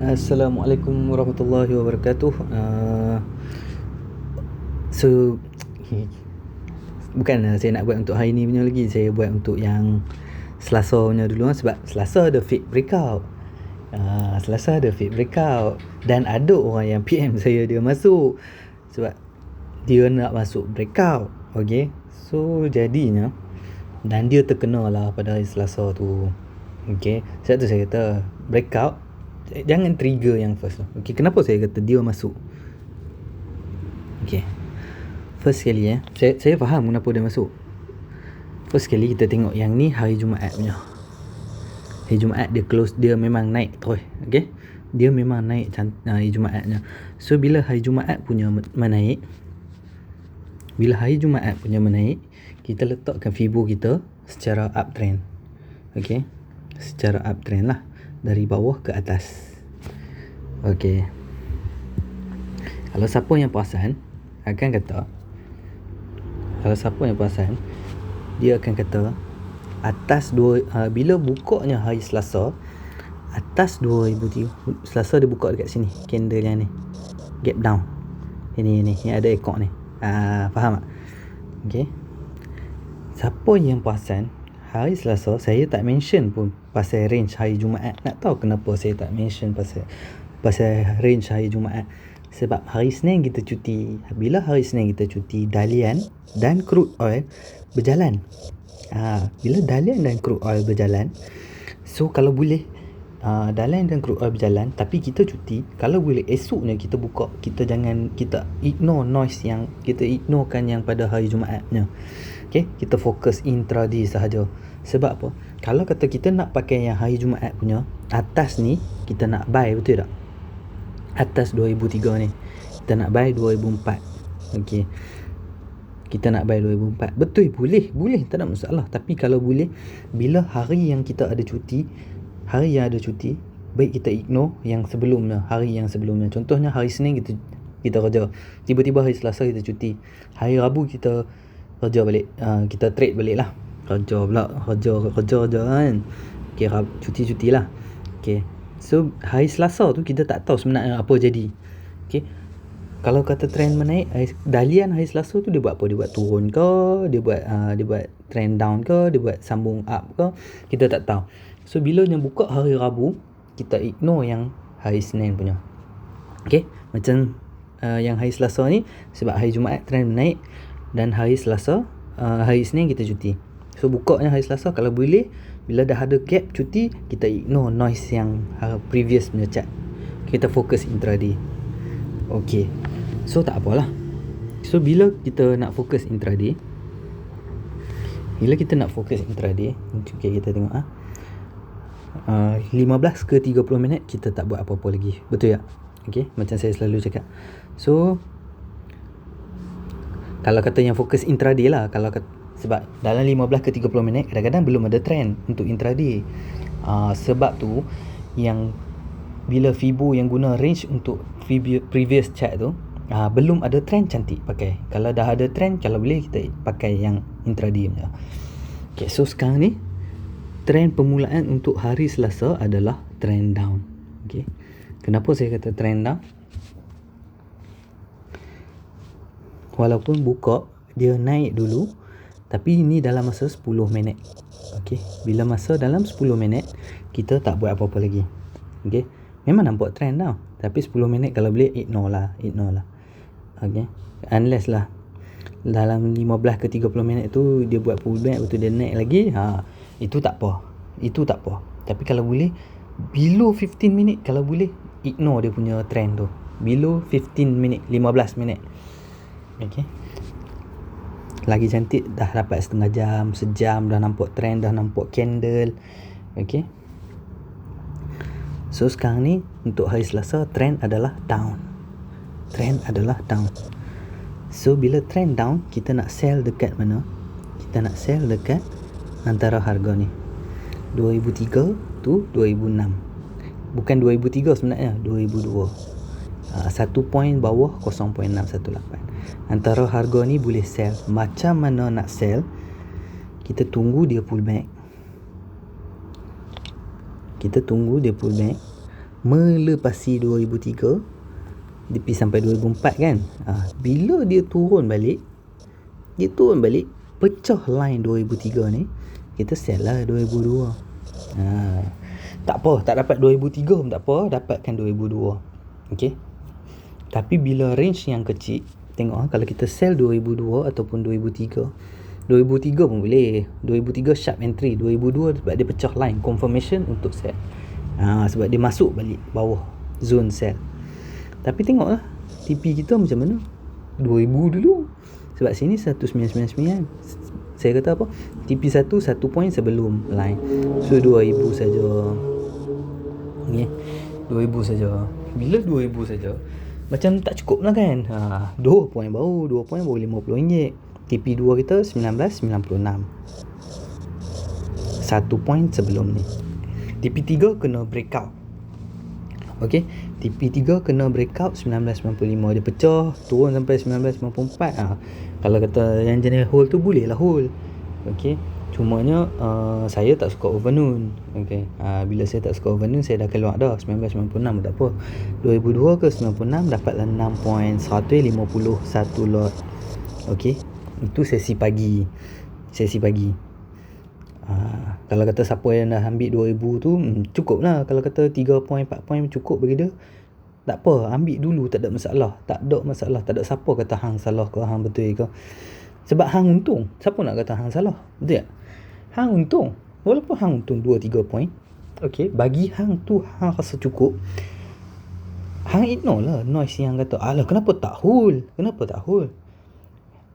Assalamualaikum warahmatullahi wabarakatuh. So bukan saya nak buat untuk hari ni punya lagi. Saya buat untuk yang Selasa punya dulu sebab Selasa ada fake breakout. Selasa ada fake breakout dan ada orang yang PM saya dia masuk sebab dia nak masuk breakout. Okay, so jadinya dan dia terkena lah pada hari Selasa tu. Okay, sebab tu saya kata breakout jangan trigger yang first tu. Okay, kenapa saya kata dia masuk? Okay, first sekali saya faham kenapa dia masuk. First sekali kita tengok yang ni hari Jumaat punya. Hari Jumaat dia close, dia memang naik terus. Okay, dia memang naik hari Jumaatnya. So bila hari Jumaat punya menaik, kita letakkan Fibo kita secara uptrend. Okay, secara uptrend lah, dari bawah ke atas. Okay, kalau siapa yang perasan akan kata, dia akan kata atas bila bukanya hari Selasa atas 2003, Selasa dia buka dekat sini, candle yang ni gap down, ini yang ada ekor ni. Faham tak? Okay, siapa yang perasan hari Selasa saya tak mention pun pasal range hari Jumaat. Nak tahu kenapa saya tak mention pasal range hari Jumaat? Sebab hari Isnin kita cuti. Bila hari Isnin kita cuti, dalian dan crude oil berjalan. Bila dalian dan crude oil berjalan, so kalau boleh dalian dan crude oil berjalan tapi kita cuti, kalau boleh esoknya kita buka, kita ignore noise yang kita ignorekan yang pada hari Jumaatnya. Okay, kita fokus intraday sahaja. Sebab apa? Kalau kata kita nak pakai yang hari Jumaat punya atas ni, kita nak buy, betul tak? Atas 2003 ni kita nak buy 2004. Okay, kita nak buy 2004, betul, boleh, tak ada masalah. Tapi kalau boleh, bila hari yang kita ada cuti, baik kita ignore yang sebelumnya, hari yang sebelumnya. Contohnya hari Senin kita kerja, tiba-tiba hari Selasa kita cuti, hari Rabu kita kerja balik, kita trade balik lah. Kerja kan. Okay, cuti lah. Okay, so hari Selasa tu kita tak tahu sebenarnya apa jadi. Okay, kalau kata trend menaik, dalian hari Selasa tu dia buat apa? Dia buat turun ke, dia buat trend down ke, dia buat sambung up ke, kita tak tahu. So bila yang buka hari Rabu, kita ignore yang hari Senin punya. Okay, macam yang hari Selasa ni, sebab hari Jumaat trend menaik dan hari Selasa, hari Senin kita cuti. So bukanya hari Selasa, kalau boleh bila dah ada gap cuti, kita ignore noise yang previous punya chart. Kita fokus intraday. Okay, so tak apalah. So bila kita nak fokus intraday, okay, kita tengok 15 ke 30 minit kita tak buat apa-apa lagi, betul tak? Okay, macam saya selalu cakap. So kalau kata yang fokus intraday lah, sebab dalam 15 ke 30 minit kadang-kadang belum ada trend untuk intraday. Sebab tu yang bila Fibo yang guna range untuk previous chart tu, belum ada trend, cantik pakai. Kalau dah ada trend, kalau boleh kita pakai yang intraday punya. Okay, so sekarang ni trend permulaan untuk hari Selasa adalah trend down. Okay, kenapa saya kata trend down? Walaupun buka dia naik dulu, tapi ini dalam masa 10 minit. Okay, bila masa dalam 10 minit kita tak buat apa-apa lagi. Okay, memang nampak trend tau, tapi 10 minit kalau boleh ignore lah. Okay, unless lah dalam 15 ke 30 minit tu dia buat pullback, betul dia naik lagi, itu tak apa. Tapi kalau boleh below 15 minit, kalau boleh ignore dia punya trend tu. Below 15 minit, 15 minit. Okay, lagi cantik, dah dapat setengah jam, sejam, dah nampak trend, dah nampak candle. Okay, so sekarang ni untuk hari Selasa trend adalah down. So bila trend down, kita nak sell dekat mana? Kita nak sell dekat antara harga ni 2003 tu 2006. Bukan 2003 sebenarnya, 2002. 1 point bawah 0.618. Antara harga ni boleh sell. Macam mana nak sell? Kita tunggu dia pull back. melepasi 2003, dia pergi sampai 2004 kan. Bila dia turun balik, pecah line 2003 ni, kita sell lah 2002. Tak apa, tak dapat 2003 pun tak apa, dapatkan 2002. okey. Tapi bila range yang kecil, tengok kalau kita sell 2002 ataupun 2003 pun boleh. 2003 sharp entry, 2002 sebab dia pecah line confirmation untuk sell. Sebab dia masuk balik bawah zone sell. Tapi tengoklah TP kita macam mana. 2000 dulu. Sebab sini 1999. Saya kata apa? TP 1 point sebelum line. So 2000 saja. Ni 2000 saja. Bila 2000 saja, macam tak cukup lah kan. 2 point baru 50 ringgit. TP 2 kita 1996. 1 point sebelum ni. TP 3 kena breakout. Okey, TP 3 kena breakout 1995. Dia pecah, turun sampai 1994. Kalau kata yang jenis hold tu boleh lah hold. Okey, cumanya saya tak suka overnoon. Okey, bila saya tak suka overnoon, saya dah keluar dah 1996 tak apa. 2002 ke 96 dapatlah 6.151 lot. Okey, itu sesi pagi. Kalau kata siapa yang dah ambil 2000 tu cukup lah. Kalau kata 3 point 4 point cukup bagi dia, tak apa, ambil dulu, tak ada masalah. Tak ada siapa kata hang salah ke hang betul ke. Sebab hang untung. Siapa nak kata hang salah? Betul tak? Hang untung. Walaupun hang untung 2-3 point, okey, bagi hang tu hang rasa cukup, hang ignore lah noise yang kata alah kenapa tak hold.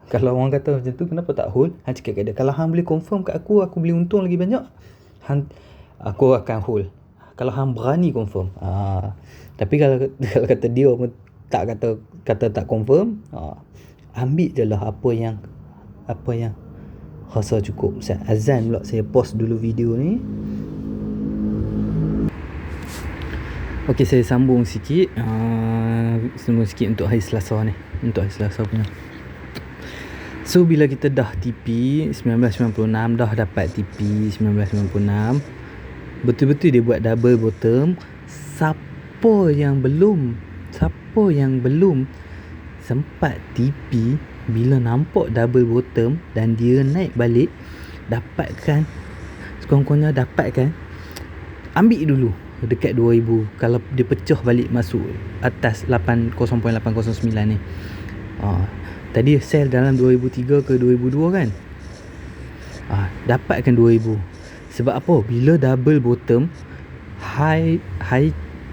Kalau orang kata macam tu, kenapa tak hold? Hang cakap kat dia, kalau hang boleh confirm kat aku boleh untung lagi banyak, aku akan hold. Kalau hang berani confirm. Tapi kalau kata dia pun tak kata tak confirm, ambil je lah apa yang rasa cukup. Saya azan pula, saya pause dulu video ni. Okey, saya sambung sikit. Untuk hari Selasa ni. Untuk hari Selasa punya. So bila kita dah TP 1996, dah dapat TP 1996, betul-betul dia buat double bottom. Siapa yang belum sempat TP, bila nampak double bottom dan dia naik balik, dapatkan sekurang-kurangnya, ambil dulu dekat 2000. Kalau dia pecah balik masuk atas 80.809 ni, tadi sell dalam 2003 ke 2002 kan. Dapatkan 2000. Sebab apa? Bila double bottom, high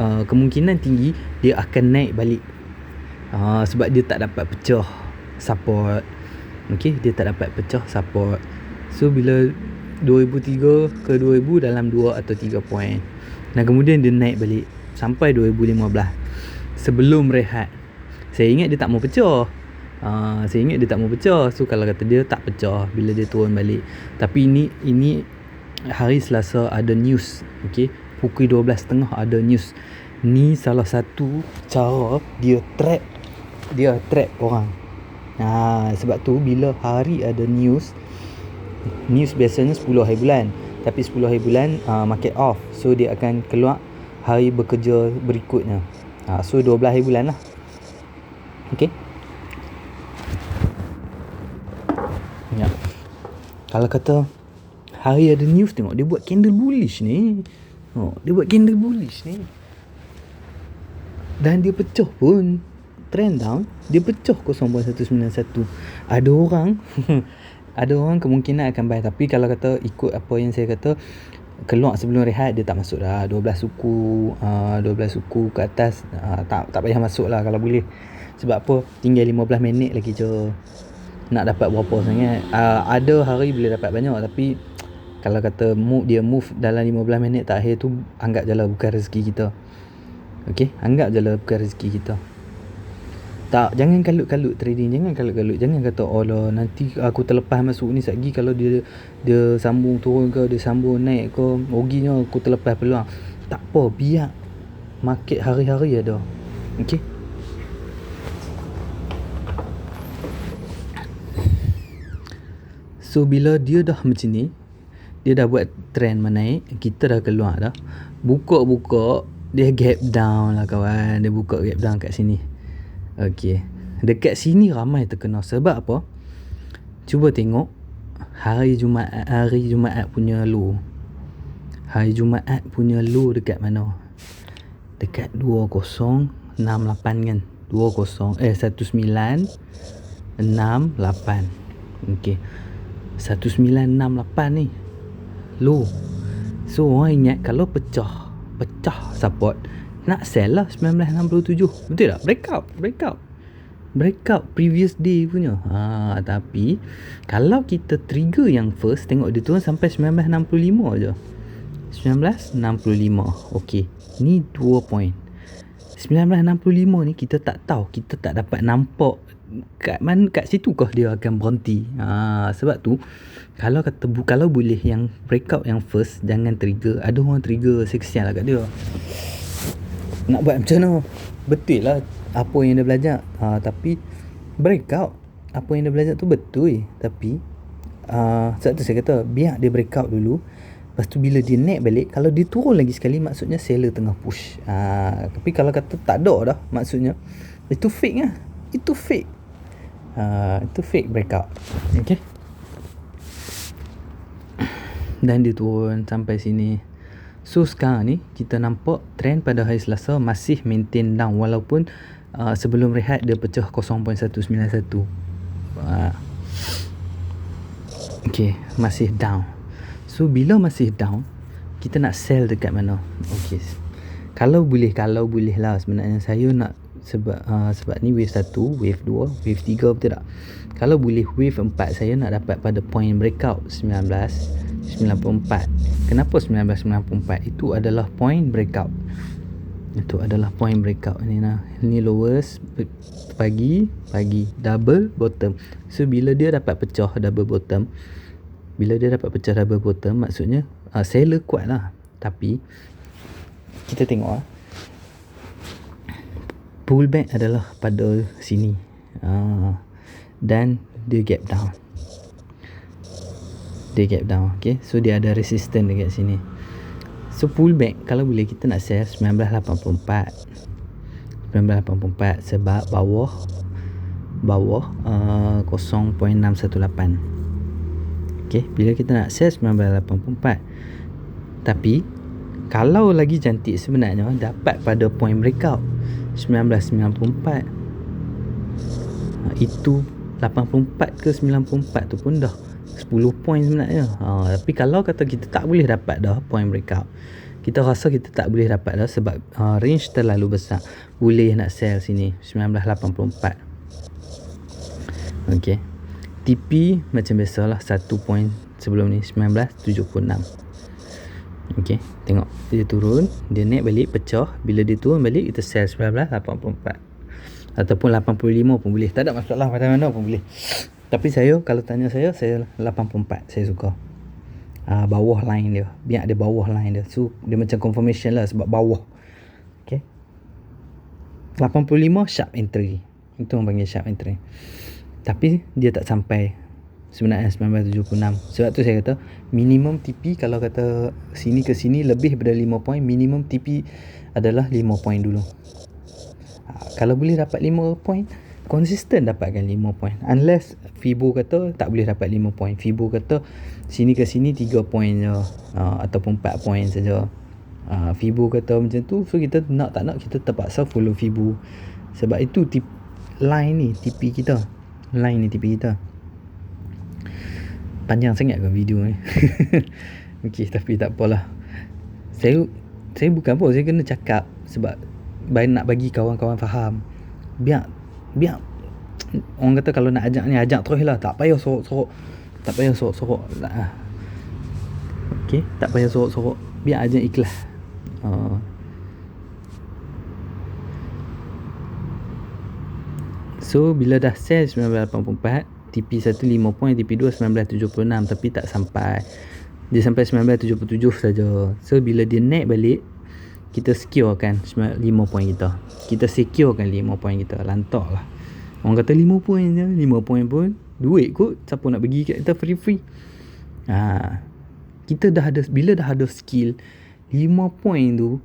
kemungkinan tinggi dia akan naik balik. Sebab dia tak dapat pecah support. Okey, dia tak dapat pecah support. So bila 2003 ke 2000 dalam 2 atau 3 point. Dan kemudian dia naik balik sampai 2015. Sebelum rehat, saya ingat dia tak mau pecah. So kalau kata dia tak pecah bila dia turun balik. Tapi ini hari Selasa ada news. Okey, pukul 12.30 ada news. Ni salah satu cara dia trap orang. Sebab tu bila hari ada news biasanya 10 hari bulan. Tapi 10 hari bulan market off. So dia akan keluar hari bekerja berikutnya. So 12 hari bulan lah. Okey. Ya. Kalau kata hari ada news, tengok dia buat candle bullish ni. Dan dia pecah pun. Trend down, dia pecah 0.191. Ada orang kemungkinan akan buy. Tapi kalau kata ikut apa yang saya kata, keluar sebelum rehat, dia tak masuk dah. 12 suku ke atas, tak payah masuk lah kalau boleh. Sebab apa? Tinggal 15 minit lagi je. Nak dapat berapa sangat. Ada hari boleh dapat banyak, tapi kalau kata dia move dalam 15 minit terakhir tu, anggap je lah bukan rezeki kita. Okey, anggap je lah bukan rezeki kita. Jangan kalut-kalut trading. Jangan kata lah nanti aku terlepas masuk ni sekejap, kalau dia sambung turun ke, dia sambung naik ke, ruginya aku terlepas peluang. Tak apa, biar market hari-hari ada. Okey. So bila dia dah macam ni, dia dah buat trend menaik, kita dah keluar dah. Buka Dia gap down lah kawan. Dia buka gap down kat sini. Okey. Dekat sini ramai terkena. Sebab apa? Cuba tengok hari Jumaat punya low. Hari Jumaat punya low dekat mana? Dekat 2068 kan? 1968. Okey. 1968 ni low. So orang ingat kalau pecah support, nak sell lah 1967. Betul tak? Breakout previous day punya. Tapi kalau kita trigger yang first, tengok dia turun sampai 1965 je. 1965. Okey. Ni 2 point. 1965 ni kita tak tahu, kita tak dapat nampak kat situ kah dia akan berhenti. Sebab tu kalau boleh yang breakout yang first, jangan trigger. Ada orang trigger, saya kesian lah kat dia. Nak buat macam mana? Betul lah apa yang dia belajar. Tapi breakout, apa yang dia belajar tu betul. Tapi sebab tu saya kata biar dia breakout dulu. Lepas tu bila dia naik balik, kalau dia turun lagi sekali, maksudnya seller tengah push. Tapi kalau kata tak ada dah, maksudnya itu fake lah. Itu fake. Itu fake breakout. Okay. Dan dia turun sampai sini. So sekarang ni kita nampak trend pada hari Selasa masih maintain down, walaupun sebelum rehat dia pecah 0.191. Okay, masih down. So bila masih down, kita nak sell dekat mana? Okay, kalau boleh lah sebenarnya saya nak, sebab ni wave 1, wave 2, wave 3, betul tak? Kalau boleh wave 4 saya nak dapat pada point breakout 1994. Kenapa 1994? Itu adalah point breakout. Ini lowest pagi double bottom. So bila dia dapat pecah double bottom, maksudnya seller kuat lah. Tapi kita tengok pullback adalah pada sini, dan dia gap down. Okay, so dia ada resistance dekat sini. So pullback kalau boleh kita nak sell 1984 sebab bawah 0.618. Okay, bila kita nak sell 1984, tapi kalau lagi cantik sebenarnya dapat pada point breakout 1994. Itu 84 ke 94 tu pun dah 10 point sebenarnya. Tapi kalau kata kita tak boleh dapat dah point breakout, kita rasa kita tak boleh dapat dah sebab range terlalu besar. Boleh nak sell sini 1984. Okay, TP macam biasalah 1 point sebelum ni 1976. Okay, tengok dia turun, dia naik balik, pecah. Bila dia turun balik, kita sell 1984 ataupun 85 pun boleh, tak ada masalah, mana-mana pun boleh. Tapi saya, kalau tanya saya 84 saya suka. Bawah line dia, biar dia bawah line dia, so dia macam confirmation lah sebab bawah. Okay, 85 sharp entry, itu orang panggil sharp entry. Tapi dia tak sampai sebenarnya 1976. Sebab tu saya kata minimum TP, kalau kata sini ke sini lebih daripada 5 point, minimum TP adalah 5 point dulu. Kalau boleh dapat 5 point, konsisten dapatkan 5 point. Unless Fibo kata tak boleh dapat 5 point, Fibo kata sini ke sini 3 point je, ataupun 4 point saja. Fibo kata macam tu, so kita nak tak nak kita terpaksa follow Fibo. Sebab itu line ni TP kita. Panjang sangat ke video ni. Okey, tapi tak apalah. Saya bukan apa, saya kena cakap sebab nak bagi kawan-kawan faham. Biar orang kata kalau nak ajak ni, ajak terus lah, tak payah sorok-sorok. Okey, tak payah sorok-sorok, biar ajak ikhlas. So bila dah sell 1984, TP 1 5 point, TP 2 1976, tapi tak sampai. Dia sampai 1977 saja. So bila dia naik balik, kita securekan 5 point kita. Kita securekan 5 point kita. Lantak lah. Orang kata 5 point je, 5 point pun duit kot. Siapa nak bagi kat kita free? Kita dah ada, bila dah ada skill 5 point tu,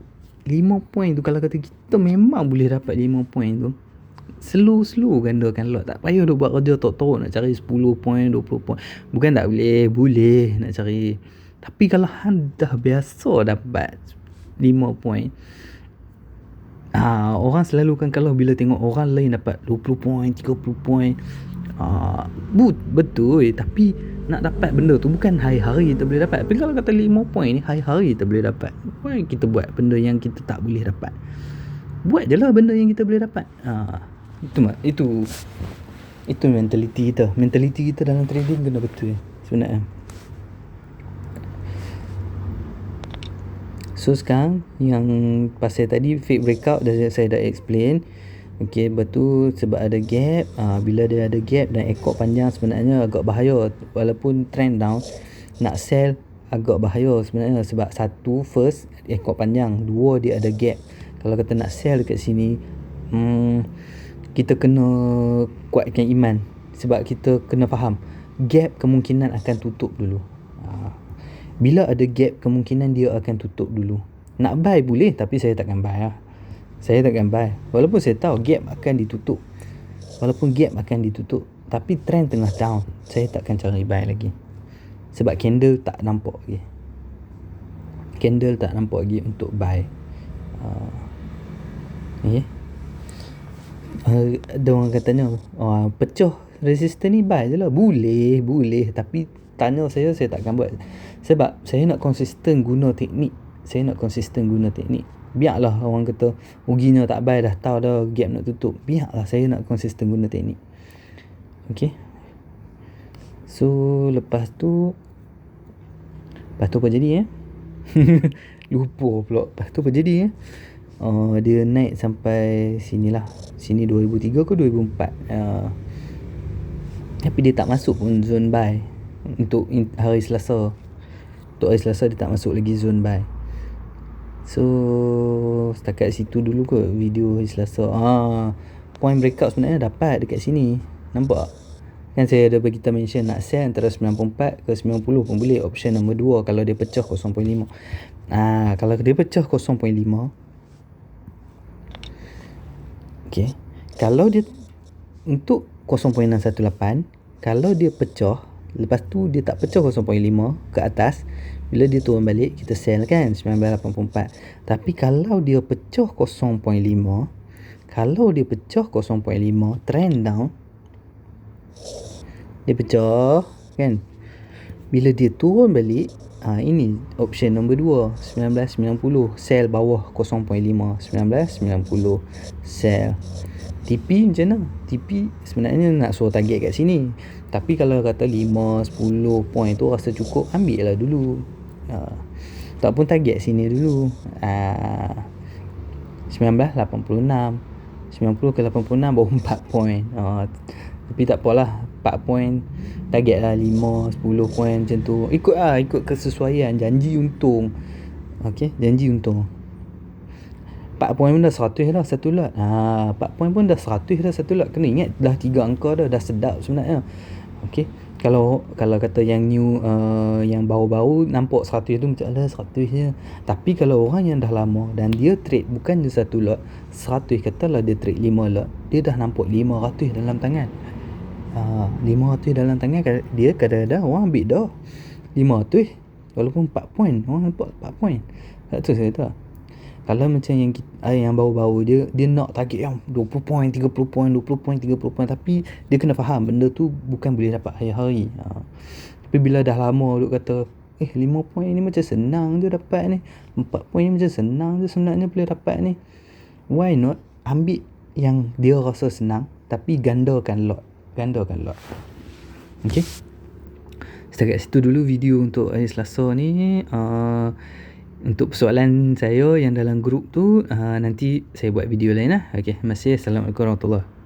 5 point tu, kalau kata kita memang boleh dapat 5 point tu, slow gandakan lot. Tak payah duk buat kerja tok-tok nak cari 10 point, 20 point. Bukan tak boleh nak cari. Tapi kalau hang dah biasa dapat 5 point, orang selalu kan kalau bila tengok orang lain dapat 20 point, 30 point, betul, tapi nak dapat benda tu bukan hari-hari kita boleh dapat. Tapi kalau kata 5 point ni hari-hari kita boleh dapat. Why kita buat benda yang kita tak boleh dapat? Buat je lah benda yang kita boleh dapat. Itu mentaliti kita. Mentaliti kita dalam trading kena betul sebenarnya. So sekarang yang pasal tadi fake breakout saya dah explain. Okey, betul, sebab ada gap. Bila dia ada gap dan ekor panjang sebenarnya agak bahaya. Walaupun trend down, nak sell agak bahaya sebenarnya. Sebab satu, first, ekor panjang. Dua, dia ada gap. Kalau kata nak sell dekat sini, kita kena kuatkan iman. Sebab kita kena faham, gap kemungkinan akan tutup dulu. Bila ada gap, kemungkinan dia akan tutup dulu. Nak buy boleh, tapi saya takkan buy lah. Saya takkan buy. Walaupun saya tahu gap akan ditutup. Tapi trend tengah down, saya takkan cari buy lagi. Sebab candle tak nampak lagi. Untuk buy. Ada orang katanya, pecah resistor ni buy je lah. Boleh. Tapi tanya saya takkan buat. Sebab saya nak konsisten guna teknik. Biarlah orang kata ruginya tak buy, dah tahu dah gap nak tutup. Biarlah saya nak konsisten guna teknik. Okay. So lepas tu apa jadi lupa pula. Lepas tu apa jadi dia naik sampai sinilah. Sini 2003 ke 2004. Tapi dia tak masuk pun zone buy untuk hari Selasa. Untuk hari Selasa dia tak masuk lagi zone buy. So setakat situ dulu kot video hari Selasa. Point breakout sebenarnya dapat dekat sini. Nampak? Kan saya ada bagi kita mention nak sell antara 94 ke 90 pun boleh. Option nombor 2 kalau dia pecah 0.5. Kalau dia pecah 0.5, okey. Kalau dia untuk 0.618, kalau dia pecah, lepas tu dia tak pecah 0.5 ke atas, bila dia turun balik kita sell kan 1984. Tapi kalau dia pecah 0.5, trend down, dia pecah kan, bila dia turun balik, ini option nombor 2, 1990, sell bawah 0.5, 1990 sell. TP macam mana? TP sebenarnya nak suruh target kat sini. Tapi kalau kata 5, 10 point tu rasa cukup, ambil lah dulu. Tak pun target sini dulu. 1986, 90 ke 86 baru 4 point. Tapi tak apalah, 4 point target lah, 5, 10 point macam tu. Ikut kesesuaian, janji untung. Okey, janji untung. 4 point pun dah 100 dah satu lot. 4 point pun dah 100 dah satu lot. Kena ingat dah 3 angka dah sedap sebenarnya. Okey. Kalau kata yang new, yang baru-baru nampak 100 tu macam 100 je. Tapi kalau orang yang dah lama dan dia trade bukan je satu lot, 100, katalah dia trade 5 lot, dia dah nampak 500 dalam tangan. 500 dalam tangan, dia kadang-kadang orang ambil dah 500 walaupun 4 point, orang nampak 4 point. Tak tu saya kata. Kalau macam yang baru-baru, dia nak target yang 20 point, 30 point, 20 point, 30 point, tapi dia kena faham benda tu bukan boleh dapat hari-hari. Tapi bila dah lama duk kata 5 point ni macam senang je dapat ni, 4 point ni macam senang je sebenarnya boleh dapat ni, why not ambil yang dia rasa senang tapi gandakan lot. Okay, setakat situ dulu video untuk hari Selasa ni. Untuk persoalan saya yang dalam grup tu, nanti saya buat video lain lah. Okay, terima kasih. Assalamualaikum warahmatullahi wabarakatuh.